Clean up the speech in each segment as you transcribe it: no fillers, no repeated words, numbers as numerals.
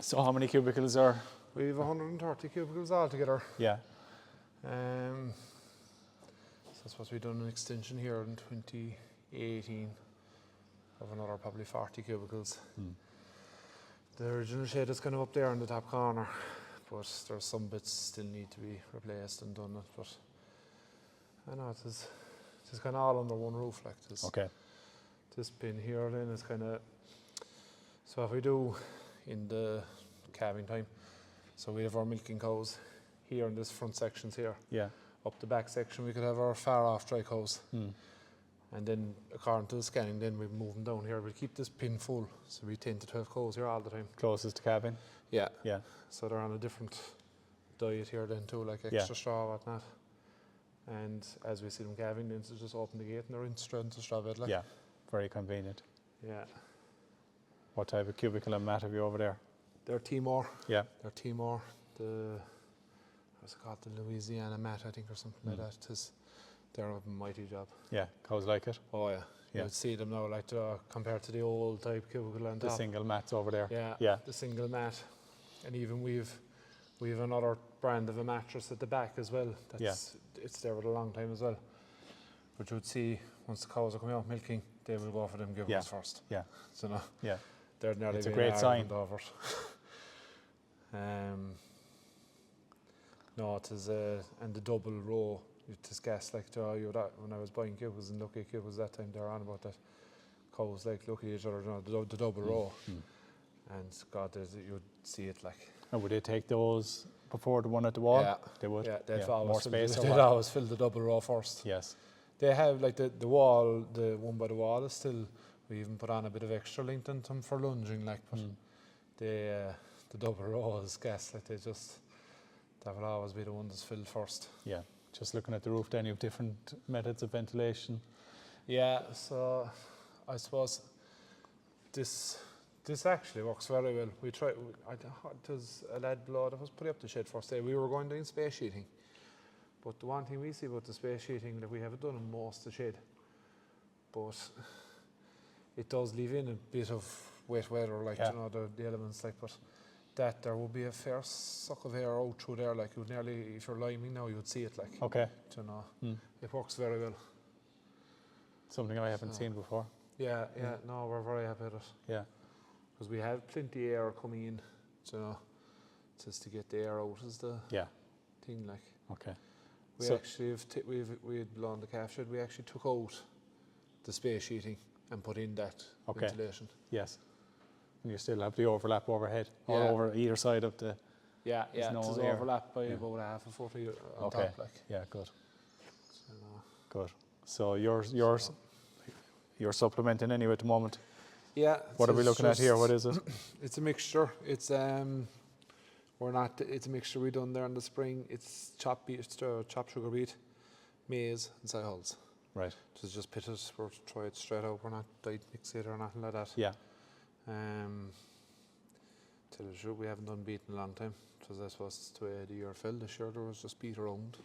So how many cubicles are? We have 130 cubicles altogether. Yeah. So I suppose we've done an extension here in 2018 of another probably 40 cubicles. The original shed is kind of up there in the top corner, but there's some bits still need to be replaced and done. But I know it's kind of all under one roof like this. Okay. This bin here then is kind of, so if we do in the calving time, so we have our milking cows here in this front sections here. Yeah. Up the back section we could have our far off dry cows. And then according to the scanning then we move them down here. We keep this bin full, so we 10 to 12 cows here all the time. Closest to cabin? Yeah. Yeah. So they're on a different diet here then too, like extra straw, whatnot. And as we see them calving, then just open the gate and they're in straight into straw bed. Like. Yeah, very convenient. Yeah. What type of cubicle and mat have you over there? They're Timor. Yeah. They're Timor. What's it called? The Louisiana mat, I think, or something like that. They're a mighty job. Yeah, cows like it? Oh yeah. Yeah. You'd see them now, like compared to the old type cubicle and The single mats over there? Yeah. Yeah. The single mat. And even we've another brand of a mattress at the back as well. It's there for a long time as well. But you'd see once the cows are coming out milking, they will go for them cubicles first. Yeah. So no. Yeah. They're nearly it's a great sign. Over it. No, it is and the double row. It's gas like when I was buying cubicles and looking at cubicles that time, they were on about that. Cows like looking at each other, the double row. And God, you'd see it like. And would they take those before the one at the wall? Yeah. They would? Yeah, they'd always fill the double row first. Yes. They have like the wall, the one by the wall is still, we even put on a bit of extra length into them for lunging, like, but the double row is gas, like that will always be the one that's filled first. Yeah, just looking at the roof then you have different methods of ventilation. Yeah, so I suppose this actually works very well. We tried, there's a lad below that was putting up the shed first day. We were going down space sheeting. But the one thing we see about the space sheeting that we haven't done in most of the shed, but it does leave in a bit of wet weather, like the elements, like. But that there will be a fair suck of air out through there, like you'd nearly, if you're liming now, you'd see it, like. Okay. It works very well. Something I haven't seen before. Yeah. No, we're very happy with it. Yeah. Because we have plenty of air coming in, just to get the air out is the thing, like. Okay. We actually we had blown the calf shed. We actually took out the space sheeting and put in that ventilation. Yes. And you still have the overlap overhead, or over either side of the. Yeah. It's overlapped by about half a foot on top, like. Yeah, good. Good. So you're supplementing anyway at the moment. Yeah. What are we looking at here? What is it? It's a mixture. It's It's a mixture we done there in the spring. It's chopped sugar beet, maize, and soy hulls. Right. Just pitted. We're try it straight out. We're not dyed mix it or nothing like that. Yeah. Tell the truth, we haven't done beet in a long time. Because I suppose it's the way the year fell. This year there was just beet around.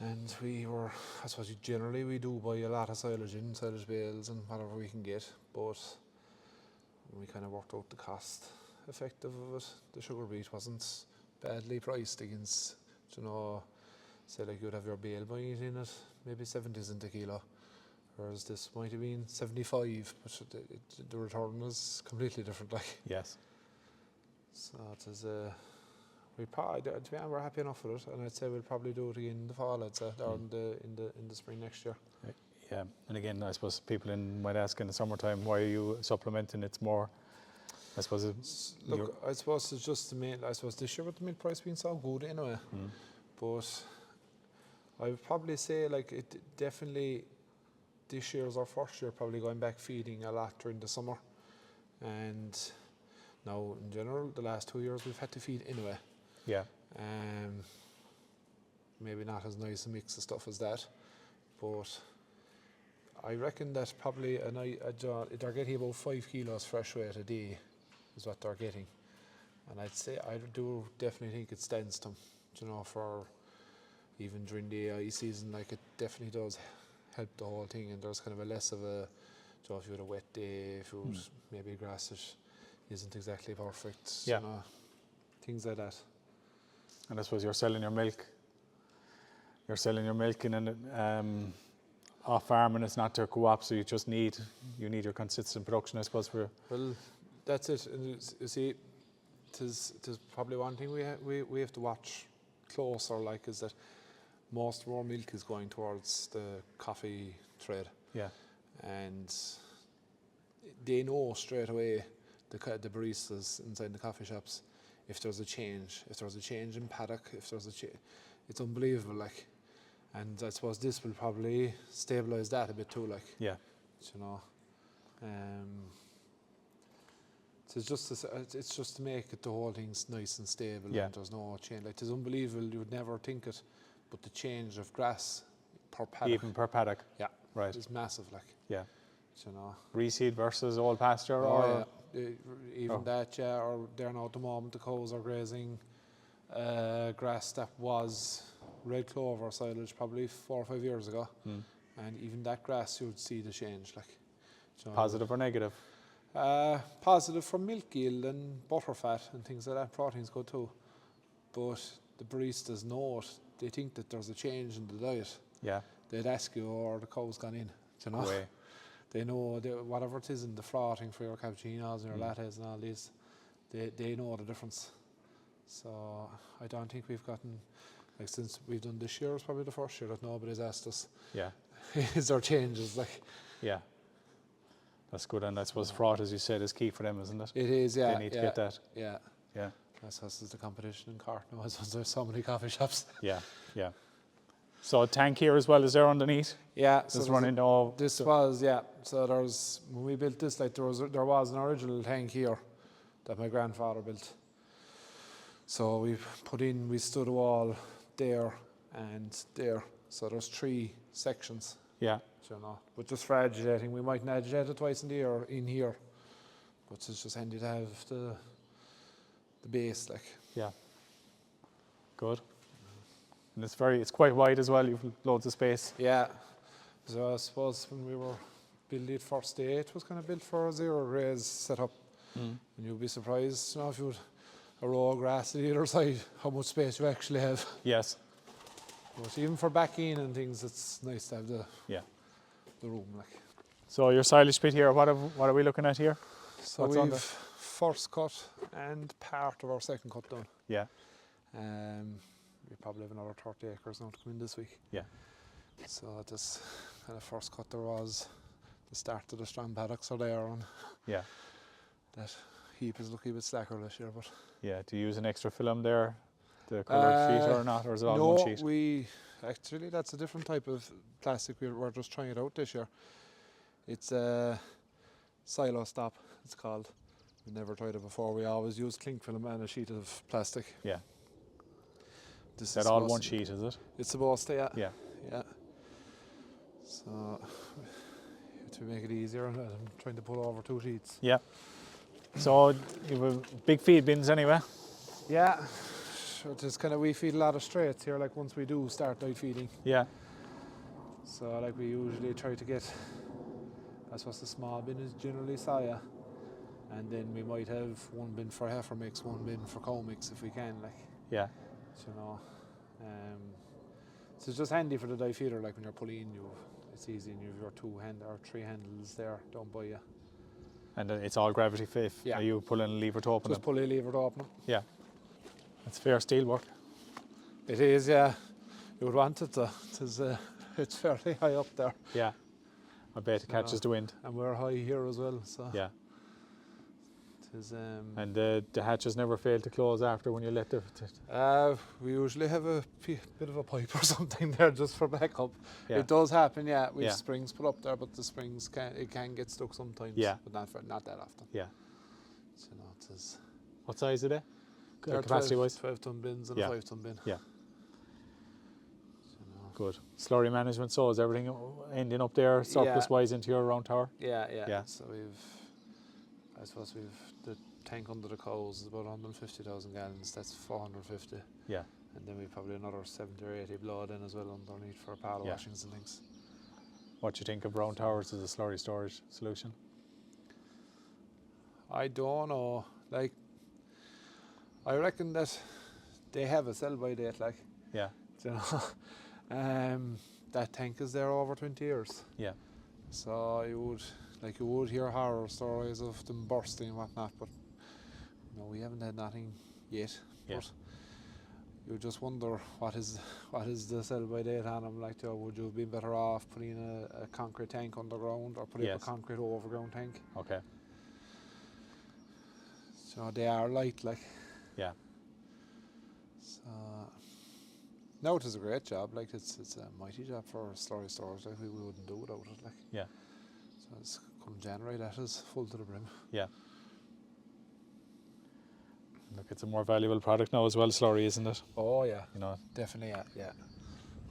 And I suppose generally we do buy a lot of silage bales and whatever we can get. But we kind of worked out the cost effective of it. The sugar beet wasn't badly priced against, say like you'd have your bale buying it in at maybe 70 cents a kilo, whereas this might have been 75, but the return is completely different, like. Yes. So it is we're happy enough with it, and I'd say we'll probably do it again in the fall, I'd say, or in the spring next year. Yeah, and again, I suppose people might ask in the summertime, why are you supplementing? It's more, I suppose I suppose it's just the main. I suppose this year with the milk price being so good anyway, but I would probably say like it definitely. This year is our first year probably going back feeding a lot during the summer, and now in general the last 2 years we've had to feed anyway. Yeah. Maybe not as nice a mix of stuff as that, but I reckon that probably they're getting about 5 kilos fresh weight a day is what they're getting, and I'd say I do definitely think it stands them, for even during the AIE season, like it definitely does help the whole thing, and there's kind of a less of a, if you had a wet day, if it was maybe grass, isn't exactly perfect. Yeah. You know, things like that. And I suppose you're selling your milk. You're selling your milk in an off farm, and it's not to a co-op, so you need your consistent production, I suppose, for. Well, that's it. And you see, tis probably one thing we have to watch closer, like, is that most of our milk is going towards the coffee trade. Yeah. And they know straight away, the baristas inside the coffee shops, if there's a change in paddock, it's unbelievable, like. And I suppose this will probably stabilise that a bit too, like. Yeah. You know, so it's just to make it, the whole thing's nice and stable. Yeah. And there's no change. Like, it's unbelievable. You would never think it, but the change of grass per paddock, Even per paddock. yeah, Right. is massive. Like, Yeah. you know. Reseed versus old pasture, or Yeah, even that, yeah. Or there now at the moment, the cows are grazing grass that was red clover silage probably 4 or 5 years ago, and even that grass, you would see the change, like. You know, positive or negative? positive for milk yield and butter fat and things like that. Protein's good too, but the baristas know it. They think that there's a change in the diet. Yeah. They'd ask you, or the cow's gone in. You know, Way. they know whatever it is in the frothing for your cappuccinos and your lattes and all these. They know the difference. So I don't think we've gotten, like, since we've done this year, it's probably the first year that nobody's asked us, Yeah. is there changes, like. Yeah. That's good, and I suppose froth, as you said, is key for them, isn't it? It is, yeah. They need to get that. Yeah. Yeah. That's the competition in Cork now, as there's so many coffee shops. Yeah. Yeah. So a tank here as well, is there underneath? Yeah. So it's running all. This was, yeah. So when we built this, like, there was an original tank here that my grandfather built. So we stood a wall there and there. So there's 3 sections. Yeah. You know, but just for agitating, we might agitate it twice in the year in here. But it's just handy to have the base, like. Yeah. Good. And it's quite wide as well. You've loads of space. Yeah. So I suppose when we were building it first day, it was kind of built for a zero raise setup. And you'd be surprised, you know, if you had a row of grass at either side, how much space you actually have. Yes. But even for backing and things, it's nice to have the room, like. So your silage pit here, what are we looking at here? So What's on we've first cut and part of our second cut done. Yeah. We probably have another 30 acres now to come in this week. Yeah. So this kind of first cut, there was the start of the strong paddocks are there, and Yeah. that heap is looking a bit slacker this year, but. Yeah. Do you use an extra film there, the coloured sheet, or not, or is it all one sheet? No, we actually, that's a different type of plastic. We're just trying it out this year. It's a silo stop, it's called. We never tried it before. We always use cling film and a sheet of plastic. Yeah. This Is that is all supposed one to- sheet, is it? It's supposed to, yeah. Yeah. Yeah. So to make it easier, I'm trying to pull over 2 sheets. Yeah. So you have big feed bins anyway? Yeah. It is kind of, we feed a lot of straights here, like, once we do start night feeding. Yeah. So, like, we usually try to get, I suppose the small bin is generally soya, and then we might have 1 bin for heifer mix, 1 bin for cow mix if we can, like. Yeah. You know. So it's just handy for the dye feeder, like, when you're pulling in, it's easy, and you have your 2 or 3 handles there down by you. And it's all gravity fifth. Yeah. Are you pulling a lever to open Just them? pull a lever to open it. Yeah. It's fair steel work. It is, yeah. You would want it to. It's fairly high up there. Yeah. I bet it catches the wind. And we're high here as well, so. Yeah. It is, And the hatches never fail to close after when you let the. we usually have a bit of a pipe or something there just for backup. Yeah. It does happen, yeah. We have Yeah. springs put up there, but the springs can get stuck sometimes. Yeah. But not that often. Yeah. So, you know, it is. What size are they? They're Capacity wise? 12 ton bins and Yeah. a 5 ton bin. Yeah. So, you know. Good. Slurry management, so is everything ending up there surplus wise into your round tower? Yeah. Yeah. So I suppose the tank under the cows is about 150,000 gallons. That's 450. Yeah. And then we probably another 70 or 80 blood in as well underneath for paddle Yeah. washings and things. What do you think of round towers as a slurry storage solution? I don't know. Like, I reckon that they have a sell-by date. Like, Yeah. you know, that tank is there over 20 years. Yeah. So you would hear horror stories of them bursting and whatnot, but no, we haven't had nothing yet. Yeah. But you just wonder what is the sell-by date on them. Like, would you have been better off putting a concrete tank underground or putting up a concrete overground tank? Okay. So they are light, like. Yeah. So no, it is a great job. Like, it's a mighty job for Slurry storage. Like, we wouldn't do without it. Like. Yeah. So it's come January, that is full to the brim. Yeah. Look, it's a more valuable product now as well, Slurry, isn't it? Oh yeah, You know. definitely. Yeah.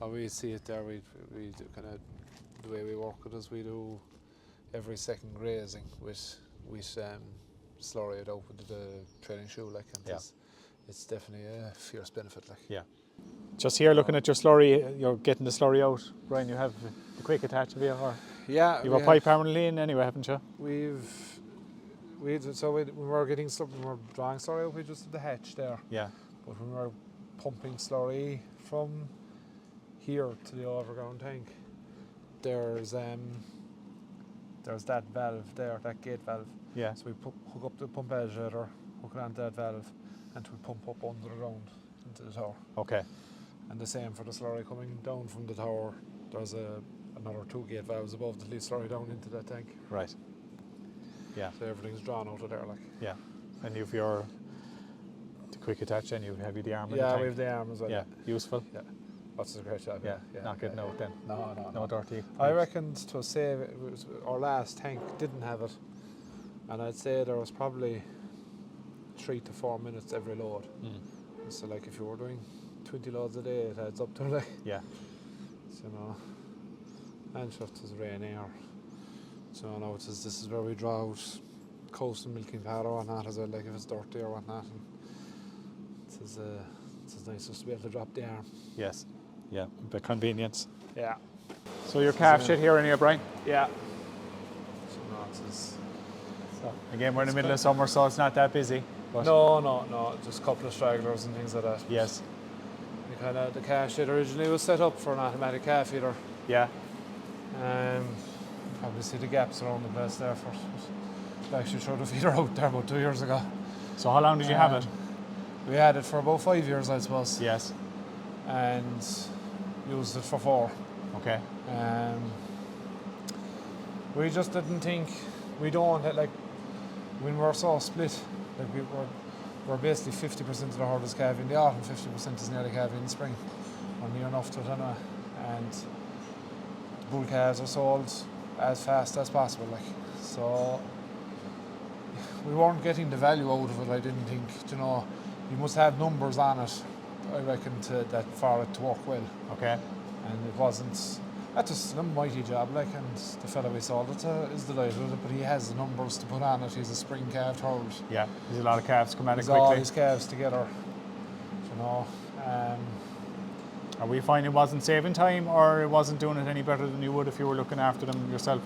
Oh, we see it there. We do kind of the way we work it is we do every second grazing with Slurry it out with the training shoe, like, and it's definitely a fierce benefit, like. Yeah. Just here, looking at your Slurry, you're getting the Slurry out, Brian. You have the quick attach of you, or Yeah, you have a pipe permanently in anyway, haven't you? when we were getting when we were drawing Slurry out, we just did the hatch there. Yeah. But when we were pumping Slurry from here to the overground tank, there's that valve there, that gate valve. Yeah. So we hook up the pump agitator, hook it onto that valve, and we pump up under the ground into the tower. Okay. And the same for the Slurry coming down from the tower. There's another 2 gate valves above that lead Slurry down into that tank. Right. Yeah. So everything's drawn out of there, like. Yeah. And you've the quick attach, and you have the arm in the Yeah, tank. we have the arm as well. Yeah. Useful. Yeah. That's a great job. Yeah. Not getting out then. No. Dirty. I reckoned to save it was our last tank didn't have it, and I'd say there was probably 3 to 4 minutes every load. So like if you were doing 20 loads a day, it adds up to, like. Yeah. So, you know, and sure it was raining or so, you know, this is where we draw out coastal milking powder or whatnot as well, like if it's dirty or whatnot. And it's nice just to be able to drop the arm. Yes. Yeah. The convenience. Yeah. So your calf shit here in here, Brian? Yeah. So, no, So again, we're in the middle of summer, so it's not that busy. But No, just a couple of stragglers and things like that. yes. The calf shed originally was set up for an automatic calf feeder. Yeah. Probably see the gaps around the place there first. I actually threw the feeder out there about 2 years ago. So how long did you have it? We had it for about 5 years, I suppose. Yes. And used it for 4. Okay. We just didn't think, we don't, like, when we're so split, like we're basically 50% of the herd is calving in the autumn, 50% is nearly calving in the spring, or near enough to it anyway. And the bull calves are sold as fast as possible, like. So we weren't getting the value out of it, I didn't think. You know, you must have numbers on it, I reckon, for it to work well. Okay. And it wasn't. That was a mighty job, like, and the fella we sold it to is delighted with it, but he has the numbers to put on it. He's a spring calf herd. Yeah, there's a lot of calves come at it He's quickly. all his calves together, you know. Are we finding it wasn't saving time, or it wasn't doing it any better than you would if you were looking after them yourself?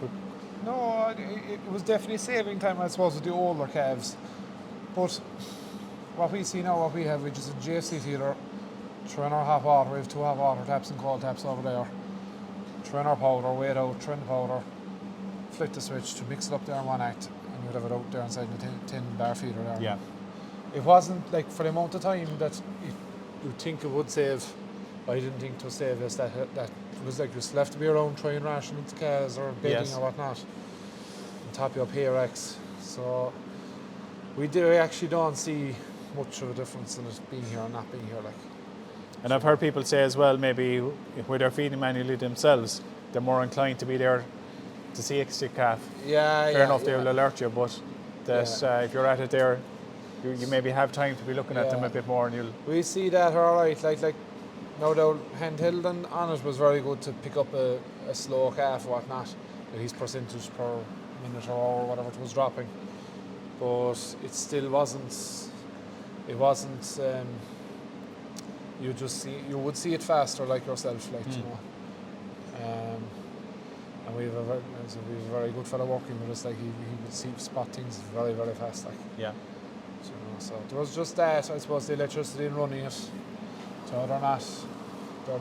No, it was definitely saving time, I suppose, with the older calves. But what we see now, what we have, which is a JFC feeder, throw in our hot water. We have 2 hot water taps and cold taps over there. Throw in our powder, weigh it out, throw in the powder, flick the switch to mix it up there in one act, and you'd have it out there inside the tin bar feeder there. Yeah. It wasn't, like, for the amount of time that you'd think it would save. I didn't think to save us that it was like you still have to be around trying ration into calves or bedding or whatnot, and top you up hay racks. So we actually don't see much of a difference in it being here or not being here, like. And I've heard people say as well, maybe where they're feeding manually themselves, they're more inclined to be there to see a sick calf. Fair enough, they will alert you, but if you're at it there, you maybe have time to be looking at them a bit more, and you'll. We see that all right, like. No doubt, handheld and on it was very good to pick up a slow calf or whatnot, with his percentage per minute or hour, whatever it was dropping. But it still wasn't. It wasn't. You would see it faster, like yourself, like, you know. And we have a very good fellow working with us. Like he would spot things very, very fast. Like. Yeah. So there was just that. I suppose the electricity in running it. So they're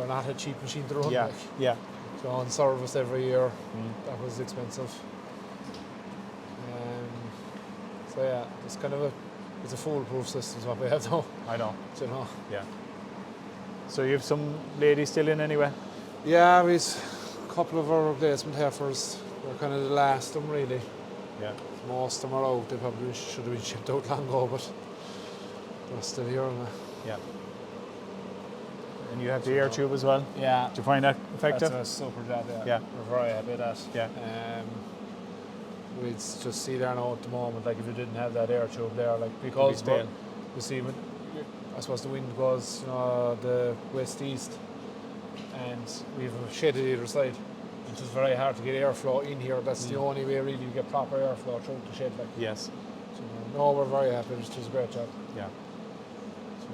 not a cheap machine to run. Yeah. Like. Yeah. So on service every year, that was expensive. So yeah, it's a foolproof system is what we have now. I know. You know. Yeah. So you have some ladies still in anyway? Yeah, we've a couple of our replacement heifers. We're kind of the last of them really. Yeah. Most of them are out. They probably should have been shipped out long ago, but they're still here. Yeah. And you have the air tube as well? Yeah. Do you find that effective? That's a super job, yeah. Yeah. We're very happy with that. Yeah. We'd just see there now at the moment, like if you didn't have that air tube there, like because you see, I suppose the wind goes, the west-east, and we have a shed at either side. It's just very hard to get airflow in here. That's the only way really you get proper airflow through the shed. Like. Yes. So, no, we're very happy. It's just a great job. Yeah. So,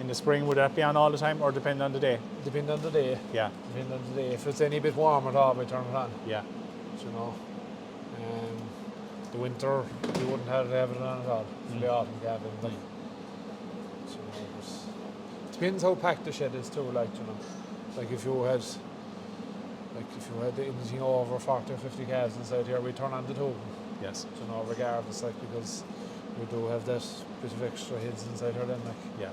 in the spring, would that be on all the time or depend on the day? Depend on the day. Yeah. Depend on the day. If it's any bit warmer at all, we turn it on. Yeah. So, the winter, we wouldn't have it on at all. For the autumn cabin. Like. So, it depends how packed the shed is too, like, Like if you had anything over 40 or 50 calves inside here, we turn on the tube. Yes. Regardless, like, because we do have that bit of extra heads inside here then, like. Yeah.